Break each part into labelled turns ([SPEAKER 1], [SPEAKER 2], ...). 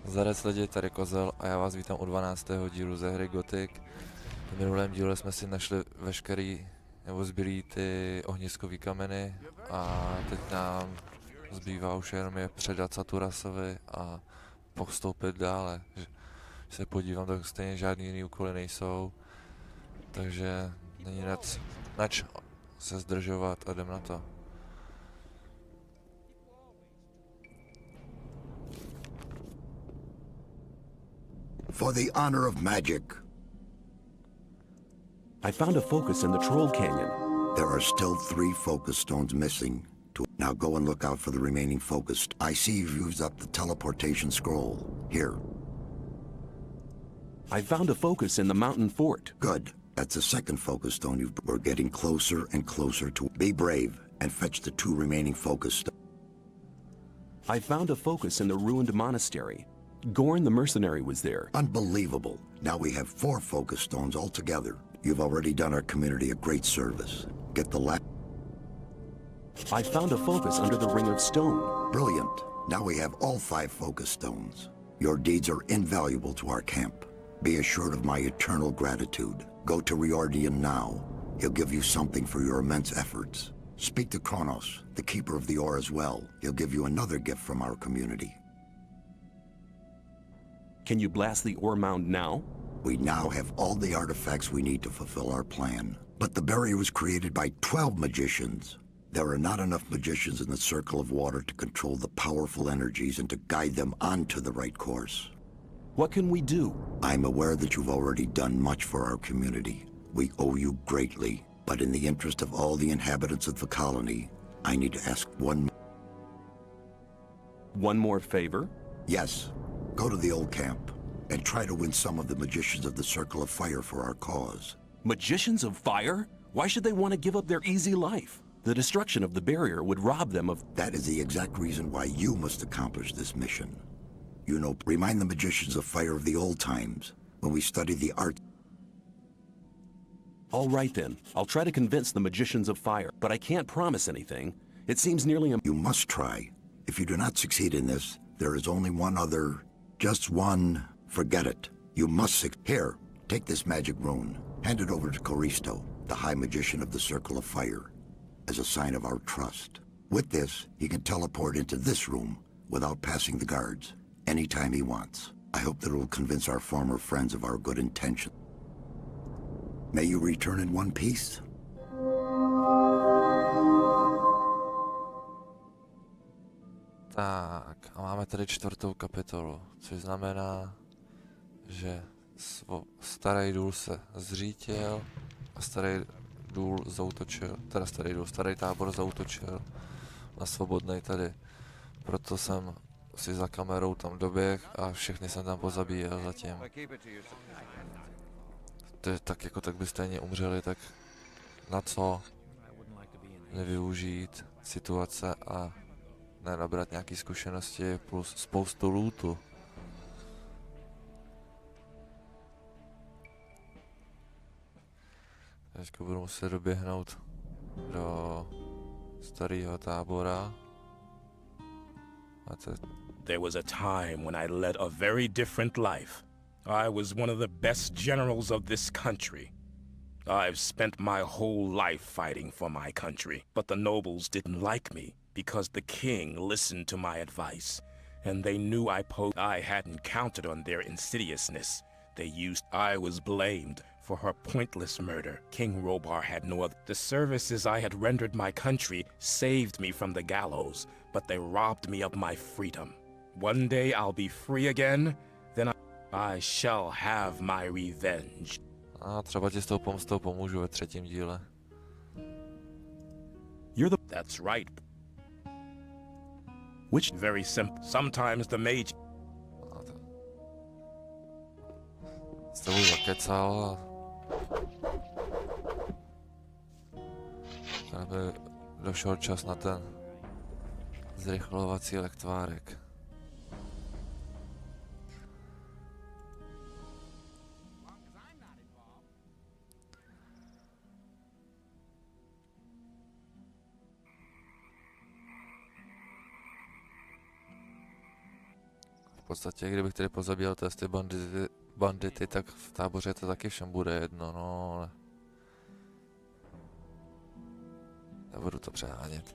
[SPEAKER 1] Zdarec lidi, tady Kozel a já vás vítám u 12. dílu ze hry Gothic. V minulém díle jsme si našli veškerý, nebo zbylý ty ohniskový kameny a teď nám zbývá už jenom je předat Xardasovi a postoupit dále. Že se podívám, tak stejně žádný jiný úkoly nejsou, takže není nač se zdržovat a jdem na to.
[SPEAKER 2] For the honor of magic.
[SPEAKER 3] I found a focus in the Troll Canyon.
[SPEAKER 2] There are still 3 focus stones missing. Now go and look out for the remaining focus. I see you've used up the teleportation scroll. Here.
[SPEAKER 3] I found a focus in the mountain fort.
[SPEAKER 2] Good. That's the second focus stone. We're getting closer and closer to... Be brave and fetch the 2 remaining focus stones.
[SPEAKER 3] I found a focus in the ruined monastery. Gorn the mercenary was there.
[SPEAKER 2] Unbelievable. Now we have 4 focus stones altogether. You've already done our community a great service. Get the last...
[SPEAKER 3] I found a focus under the Ring of Stone.
[SPEAKER 2] Brilliant. Now we have all 5 focus stones. Your deeds are invaluable to our camp. Be assured of my eternal gratitude. Go to Riordian now. He'll give you something for your immense efforts. Speak to Kronos, the keeper of the ore as well. He'll give you another gift from our community.
[SPEAKER 3] Can you blast the ore mound now?
[SPEAKER 2] We now have all the artifacts we need to fulfill our plan. But the barrier was created by 12 magicians. There are not enough magicians in the circle of water to control the powerful energies and to guide them onto the right course.
[SPEAKER 3] What can we do?
[SPEAKER 2] I'm aware that you've already done much for our community. We owe you greatly. But in the interest of all the inhabitants of the colony, I need to ask one
[SPEAKER 3] more favor?
[SPEAKER 2] Yes. Go to the old camp and try to win some of the magicians of the Circle of Fire for our cause.
[SPEAKER 3] Magicians of Fire? Why should they want to give up their easy life? The destruction of the barrier would rob them of...
[SPEAKER 2] That is the exact reason why you must accomplish this mission. You know, remind the magicians of Fire of the old times, when we studied the art.
[SPEAKER 3] All right then, I'll try to convince the magicians of Fire, but I can't promise anything. It seems nearly...
[SPEAKER 2] You must try. If you do not succeed in this, there is only one other... Just one. Forget it. You must Here, take this magic rune. Hand it over to Coristo, the High Magician of the Circle of Fire, as a sign of our trust. With this, he can teleport into this room without passing the guards, anytime he wants. I hope that it will convince our former friends of our good intention. May you return in one piece.
[SPEAKER 1] Tak, a máme tady 4. kapitolu, což znamená, že starý důl se zřítil a starý tábor zaútočil na svobodnej tady. Proto jsem si za kamerou tam doběh a všechny jsem tam pozabíjel zatím. To je tak jako tak by stejně umřeli, tak na co nevyužít situace a nenabrat nějaký zkušenosti plus spoustu lootu. Teďka budu muset doběhnout do starého tábora.
[SPEAKER 4] There was a time when I led a very different life. I was one of the best generals of this country. I've spent my whole life fighting for my country, but the nobles didn't like me because the king listened to my advice, and they knew I hadn't counted on their insidiousness. I was blamed for her pointless murder. King Robar had no other. The services I had rendered my country saved me from the gallows, but they robbed me of my freedom. One day I'll be free again, then I shall have my revenge.
[SPEAKER 1] A třeba ti s tou pomstou pomůžu ve 3. díle.
[SPEAKER 4] That's right.
[SPEAKER 3] Which?
[SPEAKER 4] Very simple. Sometimes the mage...
[SPEAKER 1] S tebou zakecal a... aby došel čas na ten zrychlovací lektvárek. podstatě, kdybych tady pozabíjel ty bandity, tak v táboře to taky všem bude jedno, no ale... Nebudu to přehánět.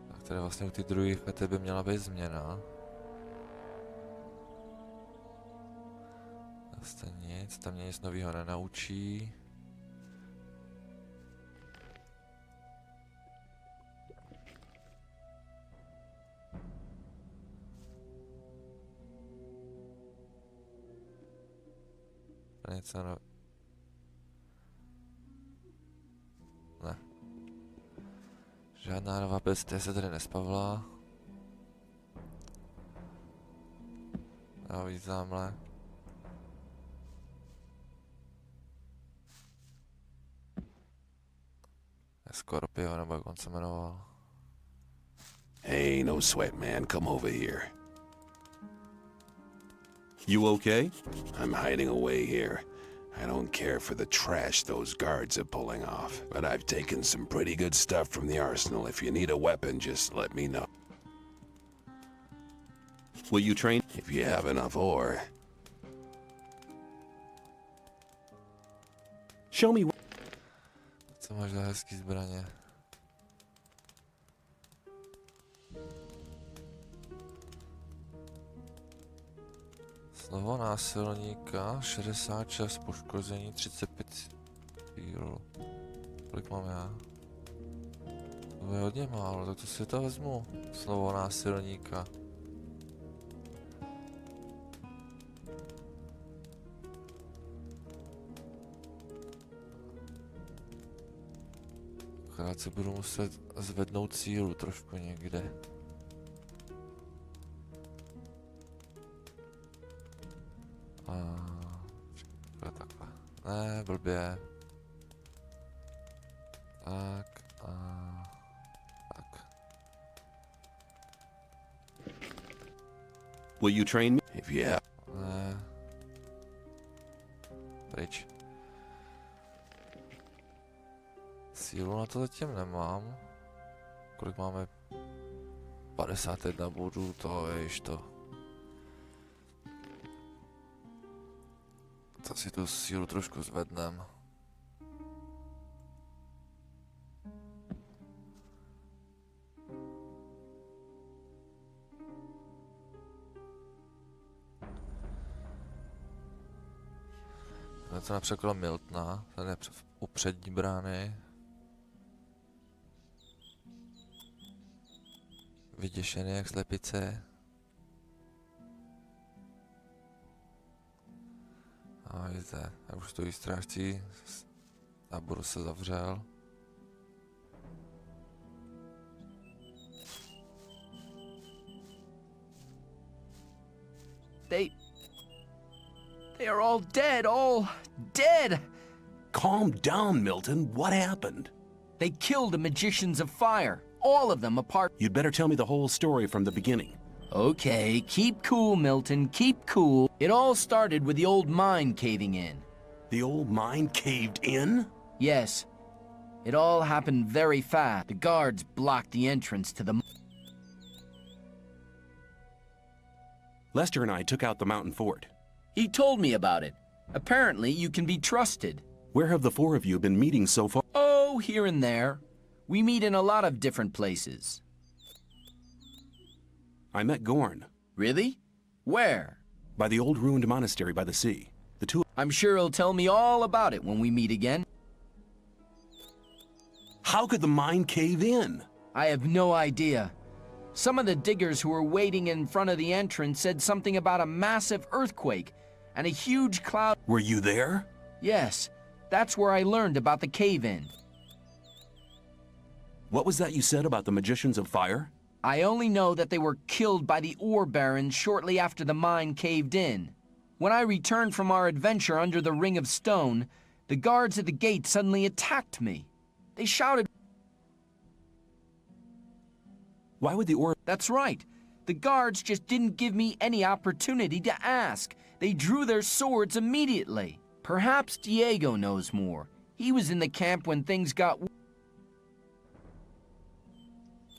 [SPEAKER 1] Tak tady vlastně u té druhé chaty by měla být změna. Vlastně nic, tam mě nic nového nenaučí. Něco no... Ne. Žádná nová bestie se tady nespavila. A víc zámle. Scorpio, nebo jak on se jmenoval.
[SPEAKER 5] Hey, no sweat, man. Come over here.
[SPEAKER 3] You okay?
[SPEAKER 5] I'm hiding away here. I don't care for the trash those guards are pulling off, but I've taken some pretty good stuff from the arsenal. If you need a weapon, just let me know.
[SPEAKER 3] Will you train?
[SPEAKER 5] If you have enough ore.
[SPEAKER 3] Show me.
[SPEAKER 1] Co máš za hezký zbraně? Slovo násilníka, 66 poškození, 35 síl. Kolik mám já? To je hodně málo, tak to si to vezmu. Slovo násilníka. Akorát si budu muset zvednout sílu trošku někde. Takhle. Ne, blbě. Tak a... tak.
[SPEAKER 3] Will you train me?
[SPEAKER 5] If you have...
[SPEAKER 1] Ne. Pryč. Sílu na to zatím nemám. Kolik máme? 51 bodů, to je již to. To si tu sílu trošku zvednem. To například Miltna, ten je u přední brány. Vyděšený jak slepice. A vidíte, jak už stojí strážcí a budu se zavřel.
[SPEAKER 6] They are all dead!
[SPEAKER 3] Calm down, Milton. What happened?
[SPEAKER 6] They killed the magicians of fire, all of them apart.
[SPEAKER 3] You'd better tell me the whole story from the beginning.
[SPEAKER 6] Okay, keep cool, Milton, keep cool. It all started with the old mine caving in.
[SPEAKER 3] The old mine caved in?
[SPEAKER 6] Yes, it all happened very fast. The guards blocked the entrance to the...
[SPEAKER 3] Lester and I took out the mountain fort.
[SPEAKER 6] He told me about it. Apparently, you can be trusted.
[SPEAKER 3] Where have the four of you been meeting so far?
[SPEAKER 6] Oh, here and there. We meet in a lot of different places.
[SPEAKER 3] I met Gorn.
[SPEAKER 6] Really? Where?
[SPEAKER 3] By the old ruined monastery by the sea. The two...
[SPEAKER 6] I'm sure he'll tell me all about it when we meet again.
[SPEAKER 3] How could the mine cave in?
[SPEAKER 6] I have no idea. Some of the diggers who were waiting in front of the entrance said something about a massive earthquake and a huge cloud.
[SPEAKER 3] Were you there?
[SPEAKER 6] Yes, that's where I learned about the cave-in.
[SPEAKER 3] What was that you said about the magicians of fire?
[SPEAKER 6] I only know that they were killed by the ore barons shortly after the mine caved in. When I returned from our adventure under the Ring of Stone, the guards at the gate suddenly attacked me. They shouted...
[SPEAKER 3] Why would the ore...
[SPEAKER 6] That's right. The guards just didn't give me any opportunity to ask. They drew their swords immediately. Perhaps Diego knows more. He was in the camp when things got...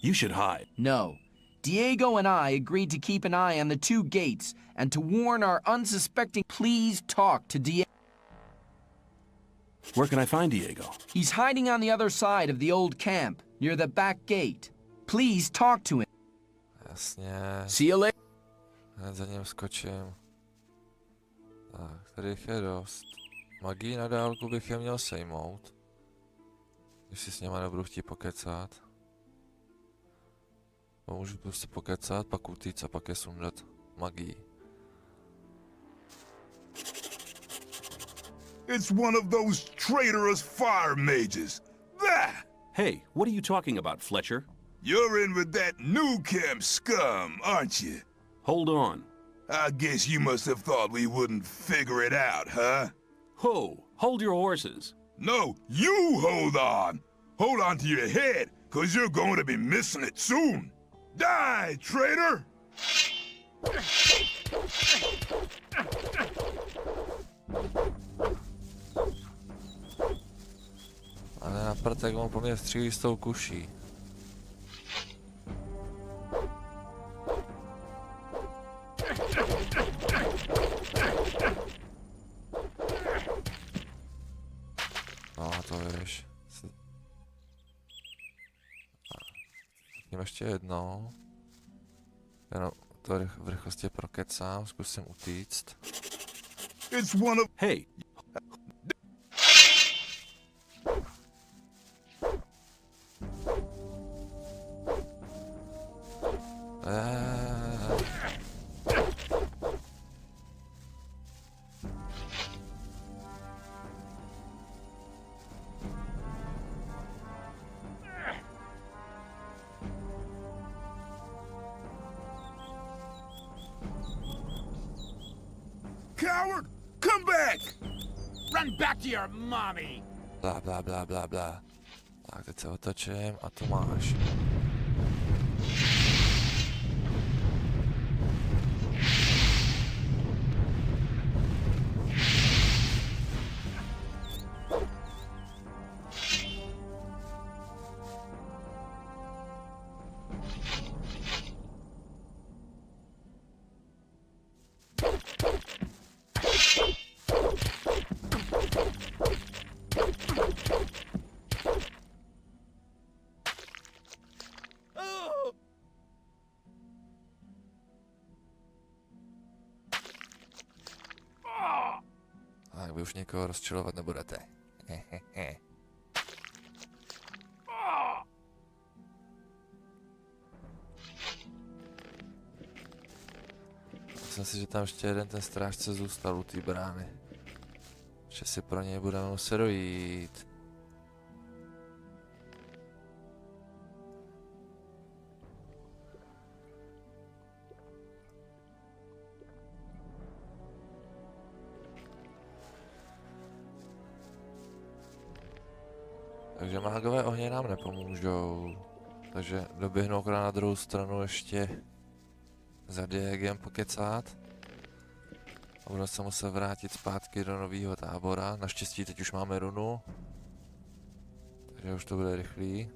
[SPEAKER 3] You should hide.
[SPEAKER 6] No. Diego and I agreed to keep an eye on the 2 gates and to warn our unsuspecting... Please talk to Diego.
[SPEAKER 3] Where can I find Diego?
[SPEAKER 6] He's hiding on the other side of the old camp, near the back gate. Please talk to him.
[SPEAKER 1] Jasně.
[SPEAKER 6] See you later.
[SPEAKER 1] Hned za ním skočím. Tak, tady jich je dost. Magii na dálku bych je měl sejmout. Když si s něma nebudu chtít pokecat. Můžu prostě pokecat, pak utíct a pak je sundat magii.
[SPEAKER 7] It's one of those traitorous fire mages. There!
[SPEAKER 3] Hey, what are you talking about, Fletcher?
[SPEAKER 7] You're in with that new camp scum, aren't you?
[SPEAKER 3] Hold on.
[SPEAKER 7] I guess you must have thought we wouldn't figure it out, huh?
[SPEAKER 3] Ho! Hold your horses.
[SPEAKER 7] No, you hold on! Hold on to your head, cause you're going to be missing it soon! Die, traitor!
[SPEAKER 1] Ale na prd, jak on po mě střílí s tou kuší. No, to víš. Tím ještě jednou. Jenom to v rychlosti prokecám, zkusím utíct.
[SPEAKER 7] It's one of...
[SPEAKER 3] Hey,
[SPEAKER 7] Coward! Come back!
[SPEAKER 8] Run back to your mommy!
[SPEAKER 1] Bla bla bla bla bla. Tak teď se otočím a tu máš. Tak vy už někoho rozčilovat nebudete. Myslím si, že tam ještě jeden ten strážce zůstal u té brány. Že si pro něj budeme muset dojít. Takže mágové ohně nám nepomůžou. Takže doběhnu akorát na druhou stranu ještě za Diegem pokecat. A budeme se muset vrátit zpátky do nového tábora. Naštěstí teď už máme runu. Takže už to bude rychlý.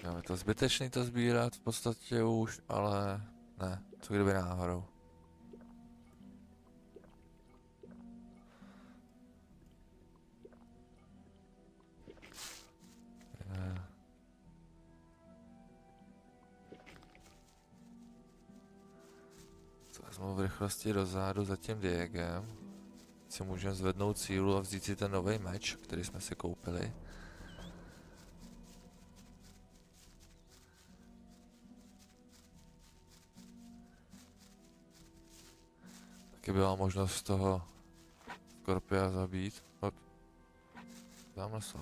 [SPEAKER 1] Jo, je to zbytečný to sbírat v podstatě už, ale ne, co kdyby náhodou. Co vezmu v rychlosti dozadu za tím Diegem. si můžeme zvednout sílu a vzít si ten nový meč, který jsme si koupili. Taky byla možnost toho Skorpia zabít. Tamhle jsou.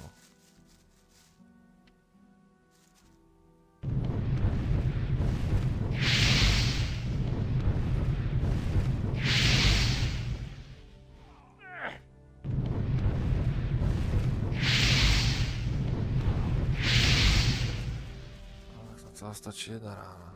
[SPEAKER 1] Docela stačí jedna rána.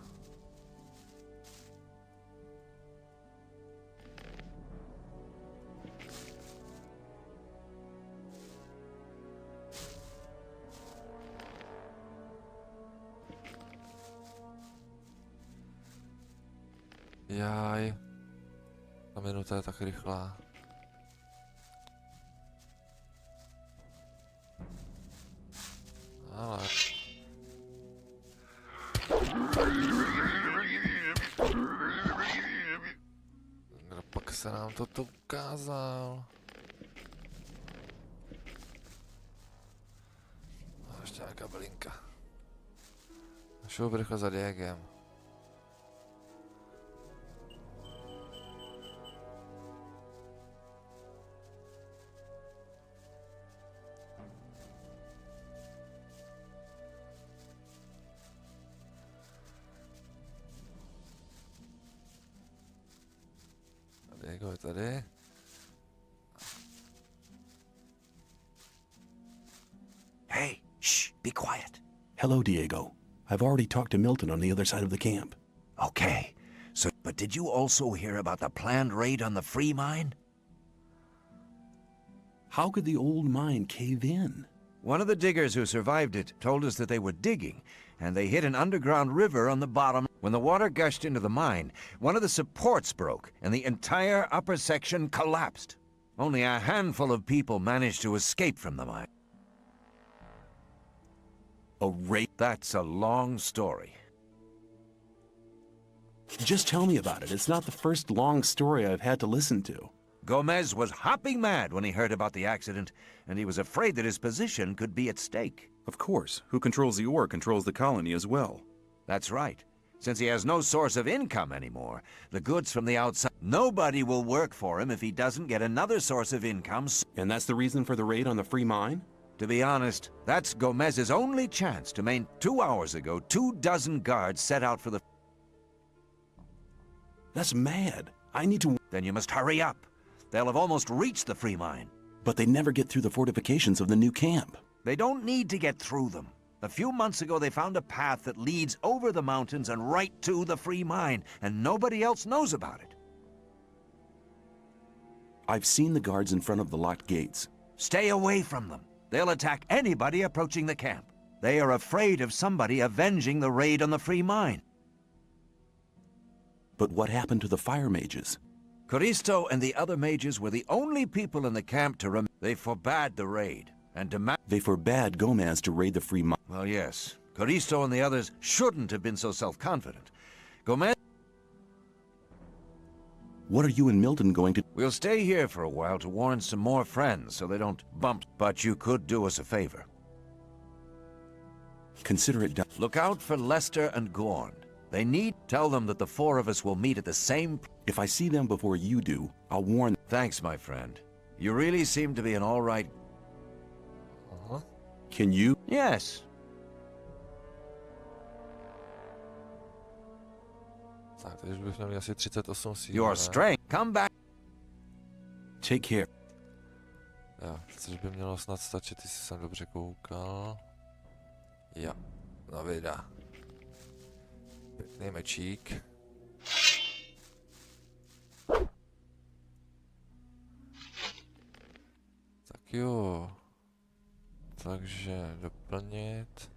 [SPEAKER 1] Jaj. Ta minuta je tak rychlá. Ale... Kdo pak se nám toto ukázal? A ještě nějaká bylinka. Našel rychle za Diegem. Diego je tady.
[SPEAKER 3] Hey, shh, be quiet. Hello, Diego. I've already talked to Milton on the other side of the camp.
[SPEAKER 2] Okay. So, but did you also hear about the planned raid on the free mine?
[SPEAKER 3] How could the old mine cave in?
[SPEAKER 9] One of the diggers who survived it told us that they were digging, and they hit an underground river on the bottom. When the water gushed into the mine, one of the supports broke, and the entire upper section collapsed. Only a handful of people managed to escape from the mine.
[SPEAKER 3] A raid?
[SPEAKER 9] That's a long story.
[SPEAKER 3] Just tell me about it. It's not the first long story I've had to listen to.
[SPEAKER 9] Gomez was hopping mad when he heard about the accident, and he was afraid that his position could be at stake.
[SPEAKER 10] Of course. Who controls the ore controls the colony as well.
[SPEAKER 9] That's right. Since he has no source of income anymore, the goods from the outside... Nobody will work for him if he doesn't get another source of income.
[SPEAKER 10] And that's the reason for the raid on the free mine?
[SPEAKER 9] To be honest, that's Gomez's only chance to maintain. 2 hours ago, 24 guards set out for the...
[SPEAKER 3] That's mad. I need to...
[SPEAKER 9] Then you must hurry up. They'll have almost reached the free mine.
[SPEAKER 3] But they never get through the fortifications of the new camp.
[SPEAKER 9] They don't need to get through them. A few months ago, they found a path that leads over the mountains and right to the free mine, and nobody else knows about it.
[SPEAKER 3] I've seen the guards in front of the locked gates.
[SPEAKER 9] Stay away from them. They'll attack anybody approaching the camp. They are afraid of somebody avenging the raid on the free mine.
[SPEAKER 3] But what happened to the fire mages?
[SPEAKER 9] Coristo and the other mages were the only people in the camp to They forbade the raid and demand...
[SPEAKER 3] They forbade Gomez to raid the free mine.
[SPEAKER 9] Well, yes. Coristo and the others shouldn't have been so self-confident. Gomez...
[SPEAKER 3] What are you and Milton going to...
[SPEAKER 9] We'll stay here for a while to warn some more friends so they don't bump. But you could do us a favor.
[SPEAKER 3] Consider it done.
[SPEAKER 9] Look out for Lester and Gorn. They need... Tell them that the 4 of us will meet at the same...
[SPEAKER 3] If I see them before you do, I'll warn them.
[SPEAKER 9] Thanks, my friend. You really seem to be an all right...
[SPEAKER 3] Can you?
[SPEAKER 9] Yes.
[SPEAKER 1] Tak, teď už bych měl asi 38 síl.
[SPEAKER 9] Your strength. Come back.
[SPEAKER 3] Take care.
[SPEAKER 1] Jo, což by mělo snad stačit, jestli jsem dobře koukal. Jo, no videa. Pěkný mečík. Tak jo. Takže doplnit.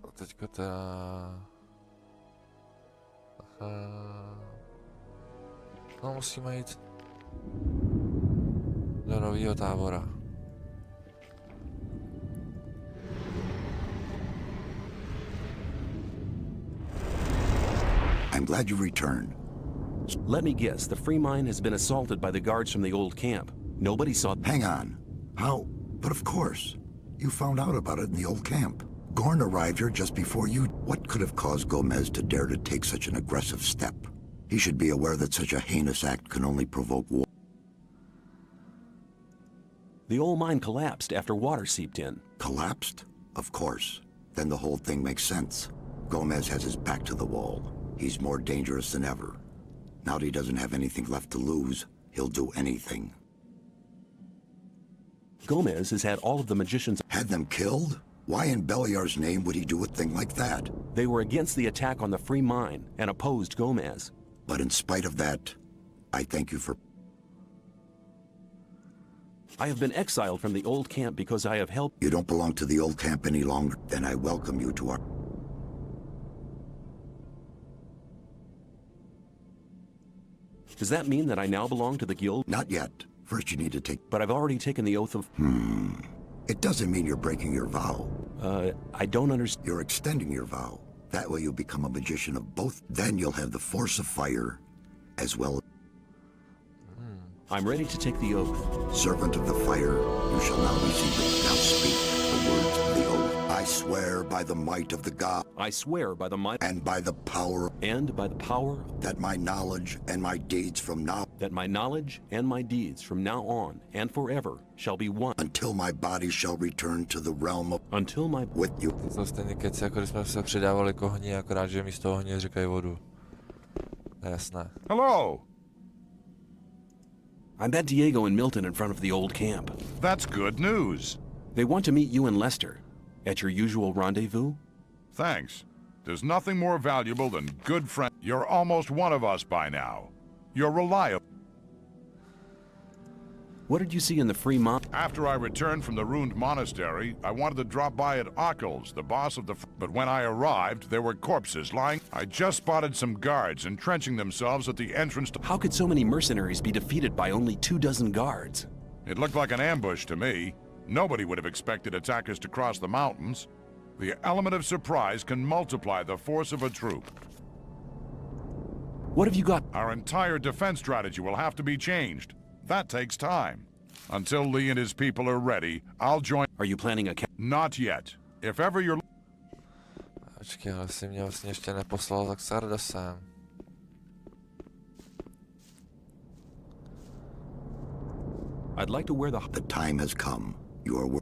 [SPEAKER 1] A teďka teda... No musíme jít do nového tábora.
[SPEAKER 2] I'm glad you returned.
[SPEAKER 3] Let me guess, the free mine has been assaulted by the guards from the old camp. Nobody saw...
[SPEAKER 2] Hang on. How? But of course. You found out about it in the old camp. Gorn arrived here just before you. What could have caused Gomez to dare to take such an aggressive step? He should be aware that such a heinous act can only provoke war.
[SPEAKER 3] The old mine collapsed after water seeped in.
[SPEAKER 2] Collapsed? Of course. Then the whole thing makes sense. Gomez has his back to the wall. He's more dangerous than ever. Now that he doesn't have anything left to lose, he'll do anything.
[SPEAKER 3] Gomez has had all of the magicians...
[SPEAKER 2] Had them killed? Why in Beliar's name would he do a thing like that?
[SPEAKER 3] They were against the attack on the free mine and opposed Gomez.
[SPEAKER 2] But in spite of that, I thank you for...
[SPEAKER 3] I have been exiled from the old camp because I have helped...
[SPEAKER 2] You don't belong to the old camp any longer. Then I welcome you to our...
[SPEAKER 3] Does that mean that I now belong to the guild?
[SPEAKER 2] Not yet. First you need to take...
[SPEAKER 3] But I've already taken the oath of...
[SPEAKER 2] It doesn't mean you're breaking your vow.
[SPEAKER 3] I don't understand.
[SPEAKER 2] You're extending your vow. That way you'll become a magician of both. Then you'll have the force of fire, as well as...
[SPEAKER 3] I'm ready to take the oath.
[SPEAKER 2] Servant of the fire, you shall now receive it. Now speak the words of the oath. I swear by the might of the god...
[SPEAKER 3] I swear by the might...
[SPEAKER 2] And by the power...
[SPEAKER 3] And by the power...
[SPEAKER 2] That my knowledge and my deeds from now...
[SPEAKER 3] That my knowledge and my deeds from now on and forever shall be one.
[SPEAKER 2] Until my body shall return to the realm of...
[SPEAKER 3] Until my...
[SPEAKER 2] With you.
[SPEAKER 1] To jsou stejný keci, jako když jsme se přidávali k ohni, akorát, že místo ohně říkají vodu. Jasné.
[SPEAKER 7] Hello.
[SPEAKER 3] I met Diego and Milton in front of the old camp.
[SPEAKER 7] That's good news.
[SPEAKER 3] They want to meet you and Lester. At your usual rendezvous?
[SPEAKER 7] Thanks. There's nothing more valuable than good friends. You're almost one of us by now. You're reliable.
[SPEAKER 3] What did you see in the free mine?
[SPEAKER 7] After I returned from the ruined monastery, I wanted to drop by at Akkel's, the boss of the... But when I arrived, there were corpses lying. I just spotted some guards entrenching themselves at the entrance to...
[SPEAKER 3] How could so many mercenaries be defeated by only 24 guards?
[SPEAKER 7] It looked like an ambush to me. Nobody would have expected attackers to cross the mountains. The element of surprise can multiply the force of a troop.
[SPEAKER 3] What have you got?
[SPEAKER 7] Our entire defense strategy will have to be changed. That takes time. Until Lee and his people are ready, I'll join...
[SPEAKER 3] Are you planning a...
[SPEAKER 7] Not yet. If ever you're...
[SPEAKER 1] Počkej, ale jsi mě vlastně ještě neposlal za Xardasem.
[SPEAKER 3] I'd like to wear the...
[SPEAKER 2] The time has come. You are...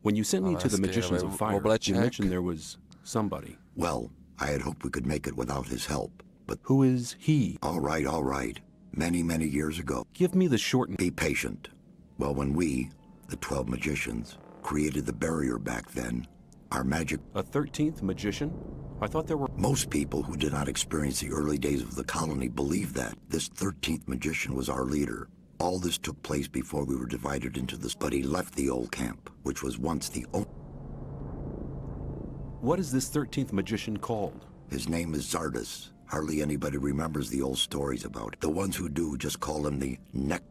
[SPEAKER 3] When you sent me to the Magicians of Fire, you mentioned there was somebody.
[SPEAKER 2] Well, I had hoped we could make it without his help, but...
[SPEAKER 3] Who is he?
[SPEAKER 2] All right, all right. Many, many years ago.
[SPEAKER 3] Give me the short...
[SPEAKER 2] Be patient. Well, when we, the 12 magicians, created the barrier back then, our magic...
[SPEAKER 3] A 13th magician? I thought there were...
[SPEAKER 2] Most people who did not experience the early days of the colony believe that this 13th magician was our leader. All this took place before we were divided into this, but he left the old camp, which was once the only...
[SPEAKER 3] What is this 13th magician called?
[SPEAKER 2] His name is Xardas. Hardly anybody remembers the old stories about it. The ones who do just call him the neck.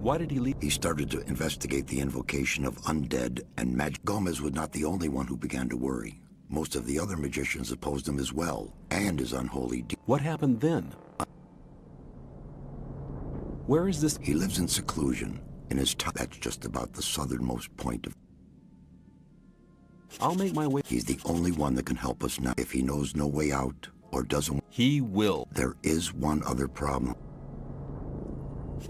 [SPEAKER 3] Why did he leave?
[SPEAKER 2] He started to investigate the invocation of undead and magic. Gomez was not the only one who began to worry. Most of the other magicians opposed him as well, and his unholy deed.
[SPEAKER 3] What happened then? Where is this?
[SPEAKER 2] He lives in seclusion. In his town. That's just about the southernmost point of...
[SPEAKER 3] I'll make my way.
[SPEAKER 2] He's the only one that can help us now. If he knows no way out, or doesn't...
[SPEAKER 3] He will.
[SPEAKER 2] There is one other problem.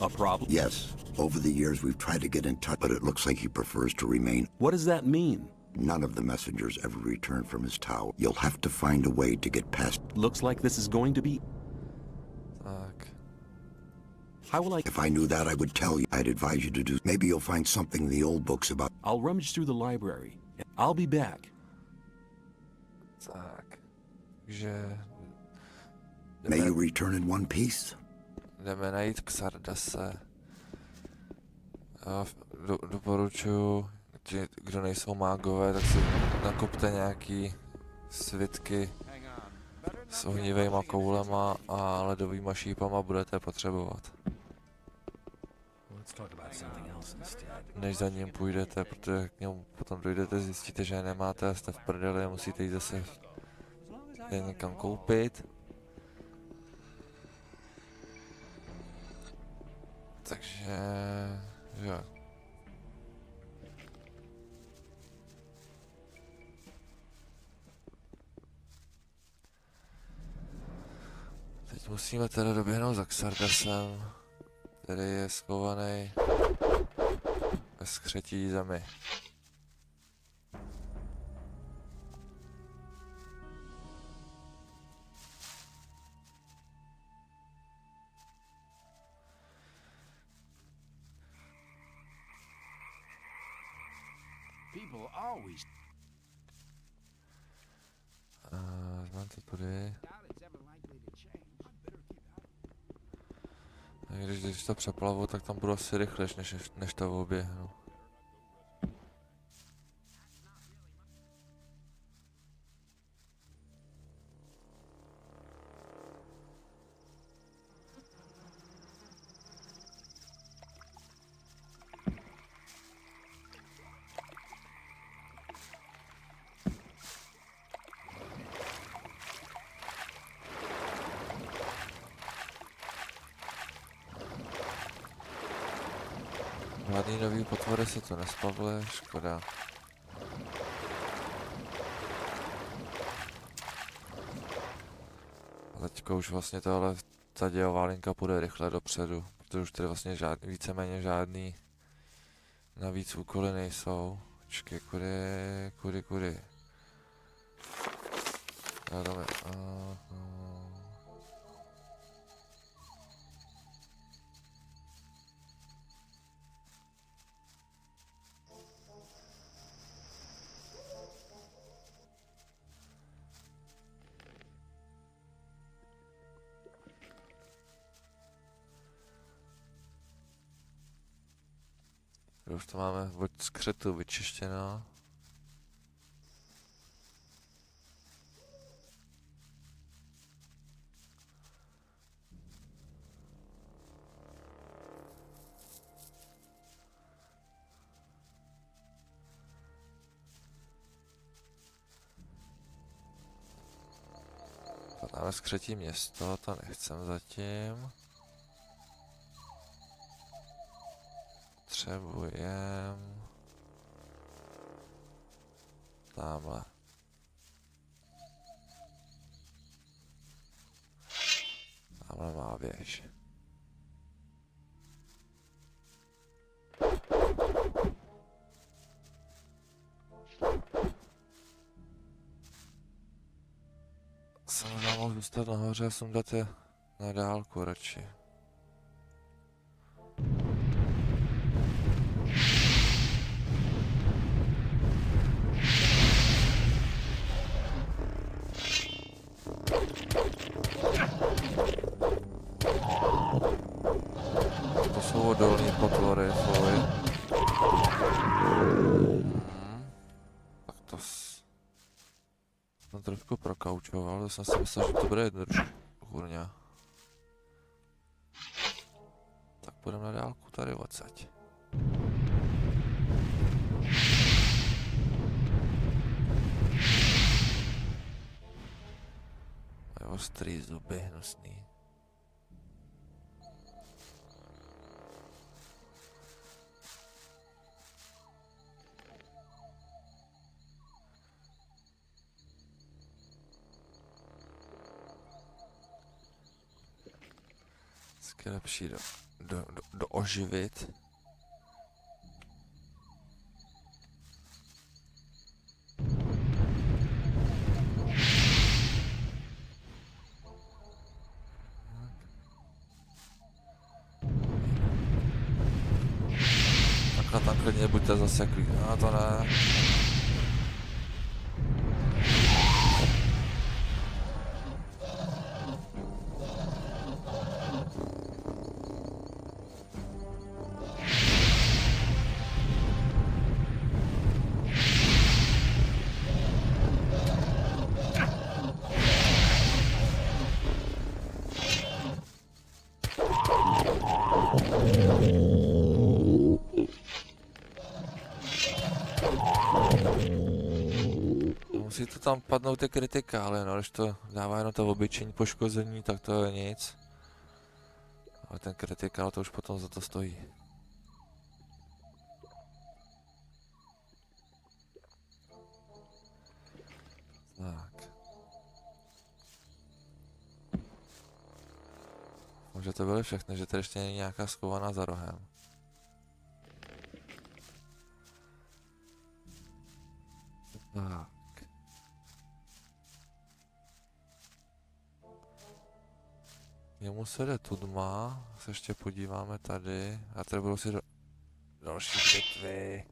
[SPEAKER 3] A problem?
[SPEAKER 2] Yes. Over the years, we've tried to get in touch, but it looks like he prefers to remain.
[SPEAKER 3] What does that mean?
[SPEAKER 2] None of the messengers ever return from his tower. You'll have to find a way to get past...
[SPEAKER 3] Looks like this is going to be...
[SPEAKER 1] Tak.
[SPEAKER 3] How will I...
[SPEAKER 2] If I knew that, I would tell you. I'd advise you to do... Maybe you'll find something in the old books about...
[SPEAKER 3] I'll rummage through the library. I'll be back.
[SPEAKER 1] Tak. Takže...
[SPEAKER 2] May you return in one piece?
[SPEAKER 1] Jdeme najít Xardase. Doporučuji, kdo nejsou mágové, tak si nakupte nějaký svitky s ohnivejma koulema a ledovýma šípama budete potřebovat. Než za ním půjdete, protože k němu potom dojdete, zjistíte, že je nemáte a jste v prdeli a musíte jít zase je někam koupit. Takže jo. Teď musíme teda doběhnout za Xardasem, který je schovaný ve skřetí zemi.
[SPEAKER 8] People always
[SPEAKER 1] Vezmeme to tudy.
[SPEAKER 8] doubt it's ever likely to change.
[SPEAKER 1] A když to přeplavu, tak tam budu asi rychlejš, než to oběhnu. Žádný nový potvory se to nespavily, škoda. A teďka už vlastně ta dějová linka půjde rychle dopředu, protože už tady vlastně víceméně žádný navíc úkoly nejsou. Počkej, kudy. Dáme, už to máme od skřetu vyčištěno. Máme skřetí město, to nechcem zatím. Potřebujem tamhle. Tamhle má věž. Jsem možná mohl zůstat nahoře a sundat je na dálku radši. To jsou odolní potvory, fuj. Tak to jsem trošku prokaučoval, to jsem si myslel, že to bude jednodušší, kurňa. Tak půjdeme na dálku tady odsaď. Mají ostrý zuby, hnusný. Je lepší dooživit. Takhle tam klidně buďte zaseklí. No to ne. to tam padnou ty kritikály, no, když to dává jenom to obyčejní poškození, tak to je nic. Ale ten kritikál to už potom za to stojí. Tak. Že to byly všechny, že tady ještě není nějaká schovaná za rohem. Tak. Jemu se jde tudma, se ještě podíváme tady a tady budou si další bitvy.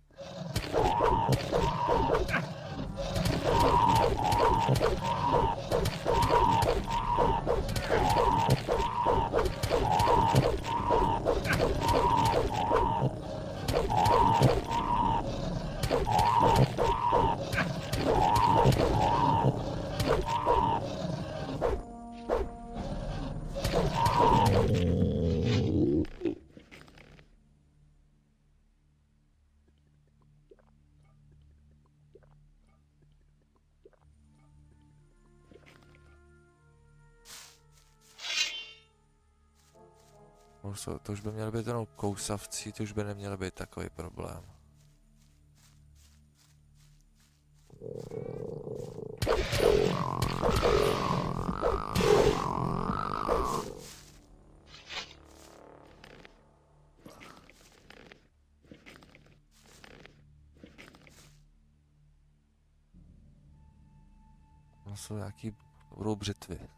[SPEAKER 1] To už by měly být jenom kousavcí, to už by neměl být takový problém. No jsou nějaký, budou břitvy.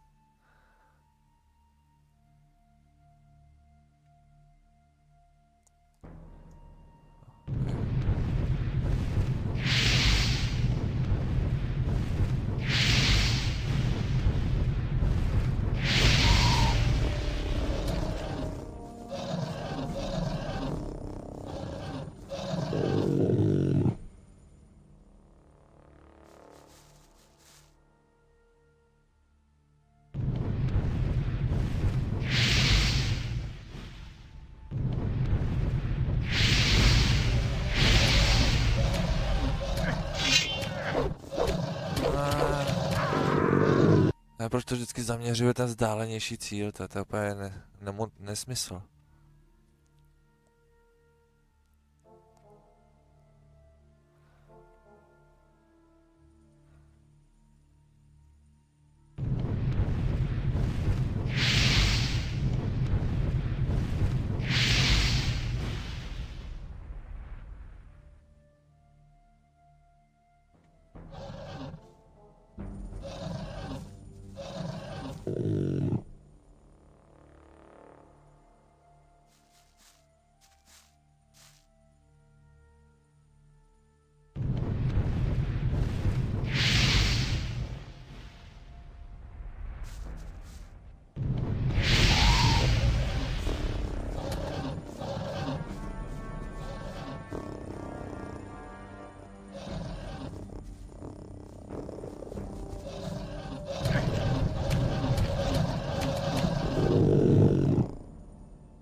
[SPEAKER 1] A proč to vždycky zaměřuje ten vzdálenější cíl, to je úplně nesmysl.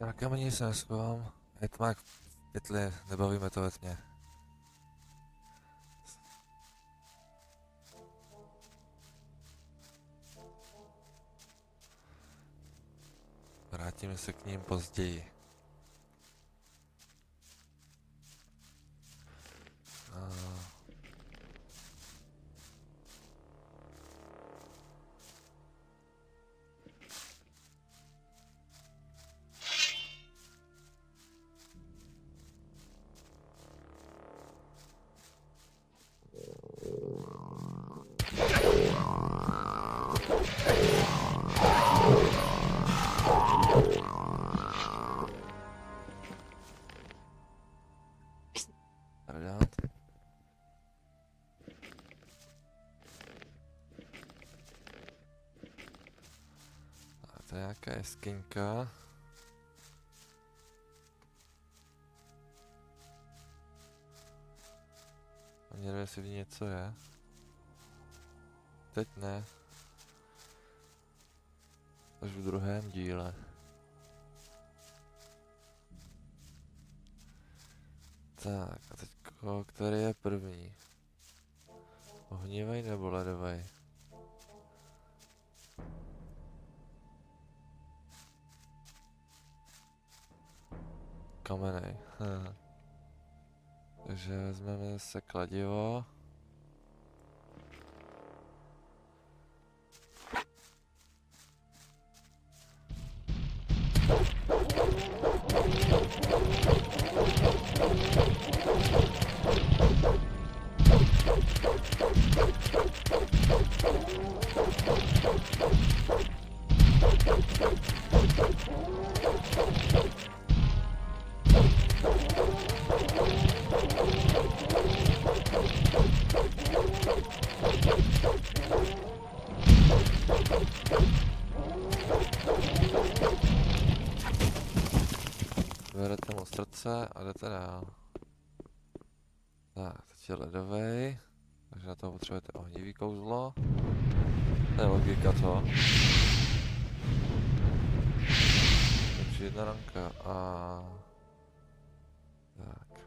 [SPEAKER 1] Já kamení se neschovám, je tmák v pytli, nebavíme to ve tmě. Vrátíme se k ním později. To je nějaká jeskyňka. Ani nevím, jestli v ní něco je. Teď ne. Až v druhém díle. Tak a teď který je první? Ohnivej nebo ledovej? Kamenej. Takže vezmeme se kladivo. Berete mu srdce a jdete dál. Tak, teď je ledovej. Takže na toho potřebujete ohnivý kouzlo. To je logika, co? Takže jedna ranka a... Tak.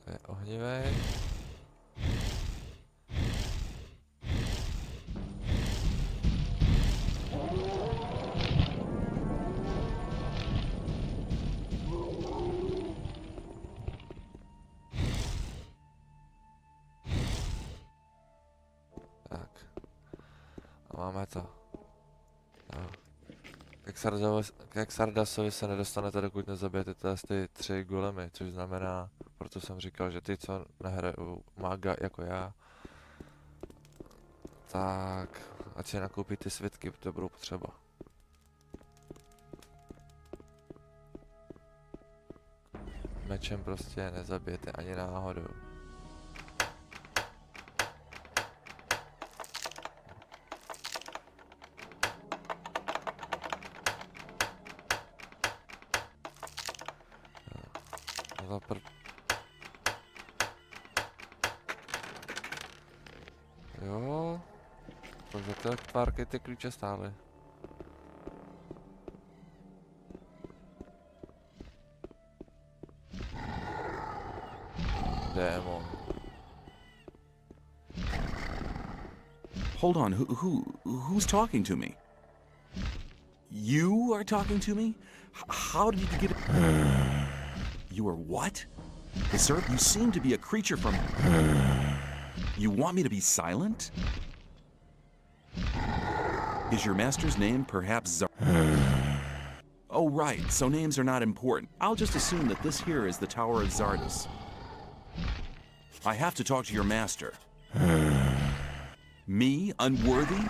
[SPEAKER 1] To je ohnivej. Máme to. K Xardasovi se nedostanete, dokud nezabijete ty 3 golemy, což znamená, proto jsem říkal, že ty, co nehrajou maga jako já, tak ať si nakoupí ty svitky, to budou potřeba. Mečem prostě nezabijete ani náhodou. Jo, tak za to párky ty klíče stály. Démon.
[SPEAKER 10] Hold on, who's talking to me? You are talking to me? How did you get it? You are what? Sir, you seem to be a creature from... You want me to be silent? Is your master's name perhaps Oh, right, so names are not important. I'll just assume that this here is the Tower of Xardas. I have to talk to your master. Me? Unworthy?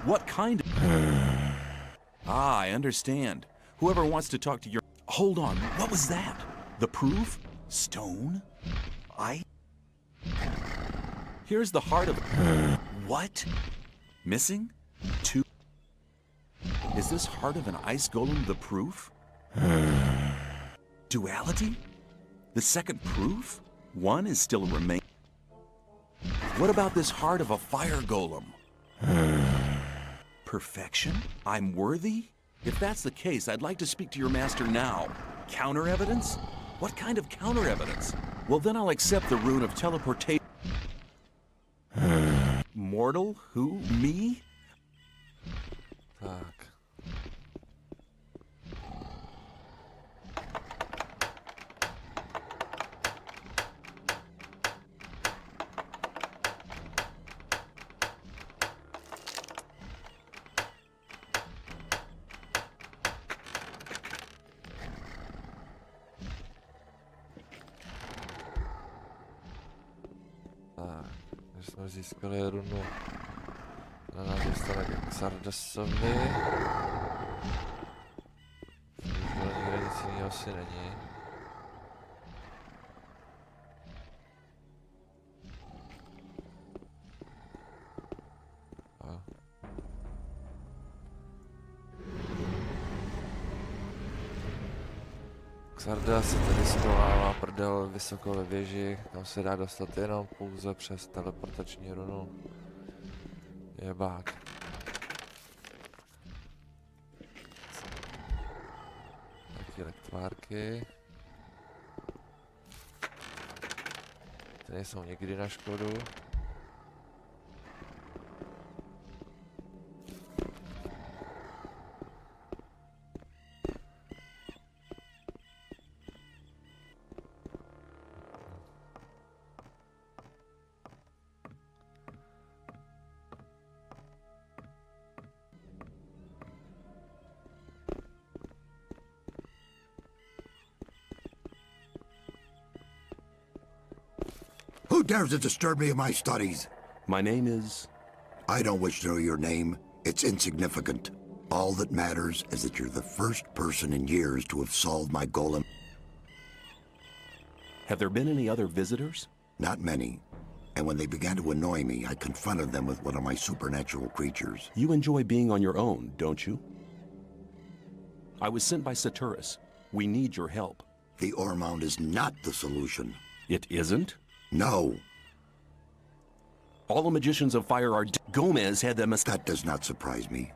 [SPEAKER 10] What kind of... Ah, I understand. Whoever wants to talk to your... Hold on, what was that? The proof? Stone? Here's the heart of... What? Missing? 2? Is this heart of an ice golem the proof? Duality? The second proof? 1 is still a remain. What about this heart of a fire golem? Perfection? I'm worthy? If that's the case, I'd like to speak to your master now. Counter evidence? What kind of counter evidence? Well, then I'll accept the rune of teleportation. Mortal? Who? Me?
[SPEAKER 1] Tak. Takže jsme získali runu. Na nás dostane k Xardasovi. Nikde nic jiného asi není. Xardas se tedy schovává prdel vysoko ve věži, tam se dá dostat jenom pouze přes teleportační runu. Jebák. nějaký lektvárky. Ty nejsou nikdy na škodu.
[SPEAKER 2] Who dares to disturb me in my studies?
[SPEAKER 3] My name is...
[SPEAKER 2] I don't wish to know your name. It's insignificant. All that matters is that you're the first person in years to have solved my golem.
[SPEAKER 3] Have there been any other visitors?
[SPEAKER 2] Not many. And when they began to annoy me, I confronted them with one of my supernatural creatures.
[SPEAKER 3] You enjoy being on your own, don't you? I was sent by Xardas. We need your help.
[SPEAKER 2] The ore mound is not the solution.
[SPEAKER 3] It isn't?
[SPEAKER 2] No,
[SPEAKER 3] All the magicians of fire are... Gomez had them...
[SPEAKER 2] that does not surprise me.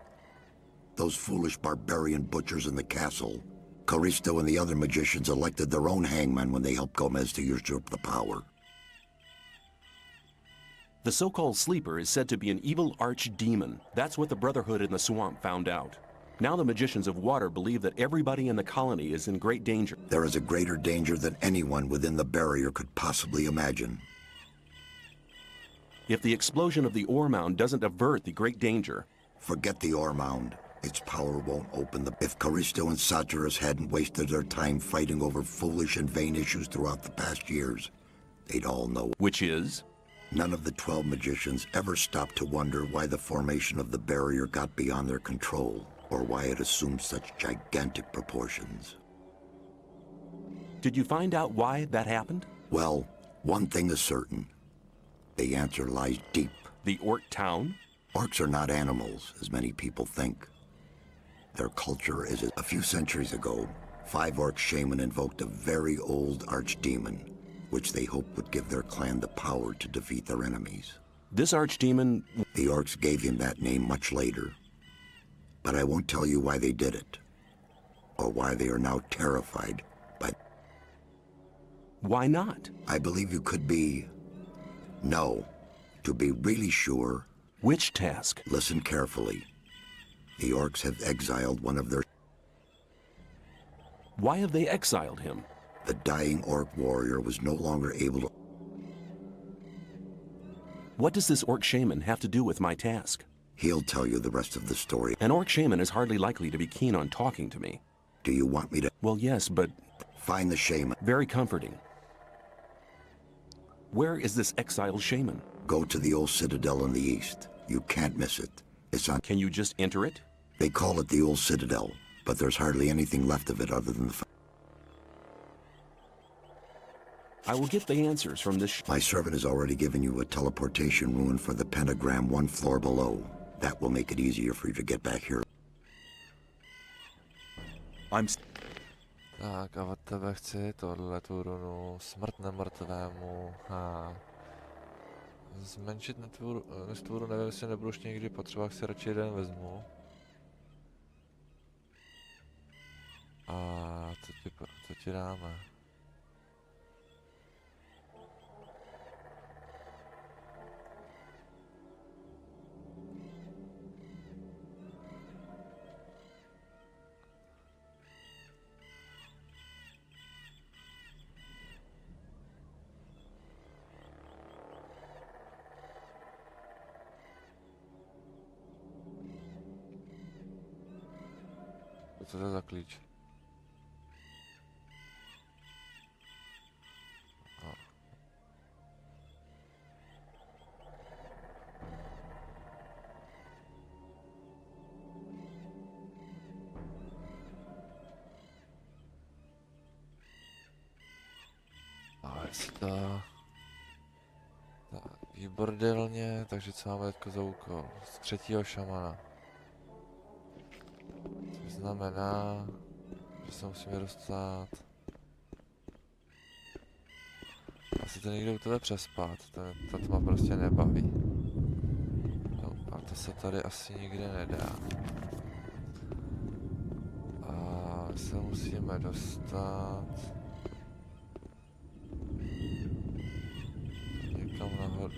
[SPEAKER 2] Those foolish barbarian butchers in the castle. Caristo and the other magicians elected their own hangman when they helped Gomez to usurp the power.
[SPEAKER 3] The so-called sleeper is said to be an evil archdemon. That's what the Brotherhood in the swamp found out. Now the magicians of water believe that everybody in the colony is in great danger.
[SPEAKER 2] There is a greater danger than anyone within the barrier could possibly imagine.
[SPEAKER 3] If the explosion of the ore mound doesn't avert the great danger...
[SPEAKER 2] Forget the ore mound. Its power won't open the... If Caristo and Xardas hadn't wasted their time fighting over foolish and vain issues throughout the past years, they'd all know.
[SPEAKER 3] Which is?
[SPEAKER 2] None of the 12 magicians ever stopped to wonder why the formation of the barrier got beyond their control, or why it assumed such gigantic proportions.
[SPEAKER 3] Did you find out why that happened?
[SPEAKER 2] Well, one thing is certain. The answer lies deep.
[SPEAKER 3] The Orc town?
[SPEAKER 2] Orcs are not animals, as many people think. Their culture is... A few centuries ago, 5 orc shaman invoked a very old archdemon, which they hoped would give their clan the power to defeat their enemies.
[SPEAKER 3] This archdemon...
[SPEAKER 2] The orcs gave him that name much later. But I won't tell you why they did it, or why they are now terrified by...
[SPEAKER 3] Why not?
[SPEAKER 2] I believe you could be... No. To be really sure...
[SPEAKER 3] Which task?
[SPEAKER 2] Listen carefully. The orcs have exiled one of their...
[SPEAKER 3] Why have they exiled him?
[SPEAKER 2] The dying orc warrior was no longer able to...
[SPEAKER 3] What does this orc shaman have to do with my task?
[SPEAKER 2] He'll tell you the rest of the story.
[SPEAKER 3] An orc shaman is hardly likely to be keen on talking to me.
[SPEAKER 2] Do you want me to...
[SPEAKER 3] Well, yes, but...
[SPEAKER 2] Find the shaman.
[SPEAKER 3] Very comforting. Where is this exiled shaman?
[SPEAKER 2] Go to the old citadel in the east. You can't miss it. It's on...
[SPEAKER 3] Can you just enter it?
[SPEAKER 2] They call it the old citadel, but there's hardly anything left of it other than the...
[SPEAKER 3] I will get the answers from this...
[SPEAKER 2] My servant has already given you a teleportation rune for the pentagram 1 floor below. That will make it easier for you to get back here.
[SPEAKER 3] I'm...
[SPEAKER 1] Tak a od tebe chci tohletu runu smrt nemrtvému a zmenšit nestvůru, nevím, jestli nebudu už někdy potřeba, si radši jeden vezmu. A co ti dáme? Co to je za klíč? A jestli to... Tak, výbordelně, takže co máme teďko za úkol? Skřetího šamana. Což znamená, že se musíme dostat... Asi to někdo u tebe přespat, ta tma prostě nebaví. No, a to se tady asi nikde nedá. A Tam se musíme dostat někam nahoru.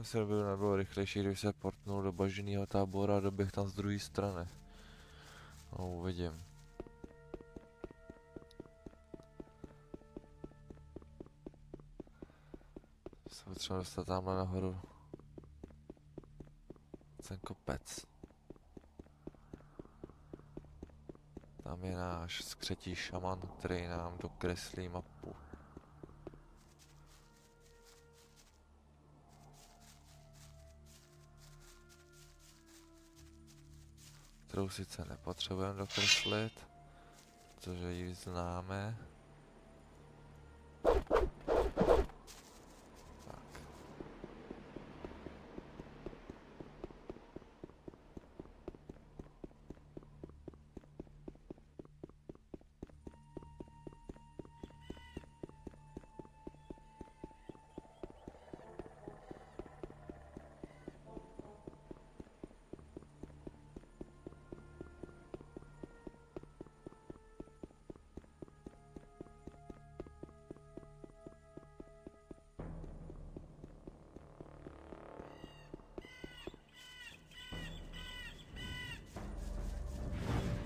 [SPEAKER 1] Asi by nebylo rychlejší, kdyby se portnul do bažinného tábora a doběh tam z druhé strany. No, uvidím. Se potřeba dostat tamhle nahoru. Ten kopec. Tam je náš skřetí šaman, který nám dokreslí mapu. Kterou sice nepotřebujeme dokreslit, protože ji známe. Tak.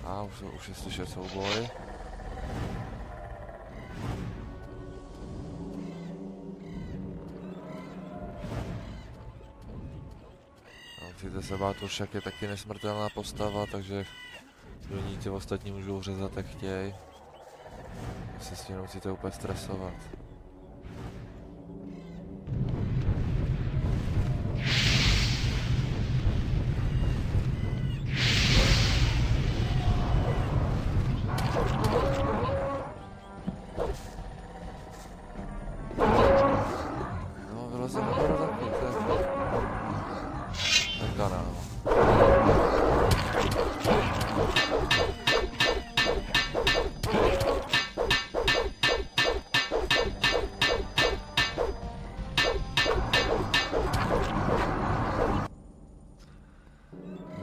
[SPEAKER 1] A už je slyšet souboj. Musíte se bát, Uršak je taky nesmrtelná postava, takže do ní ty ostatní můžou řezat jak chtěj. Se s tím musíte úplně stresovat.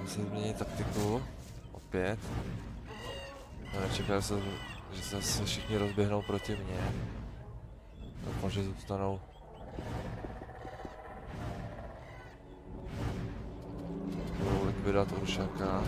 [SPEAKER 1] Musím změnit taktiku. Opět. Nečekal jsem, že se všichni rozběhnou proti mně. Doufám, že zůstanou. Budou likvidovat Uršaka.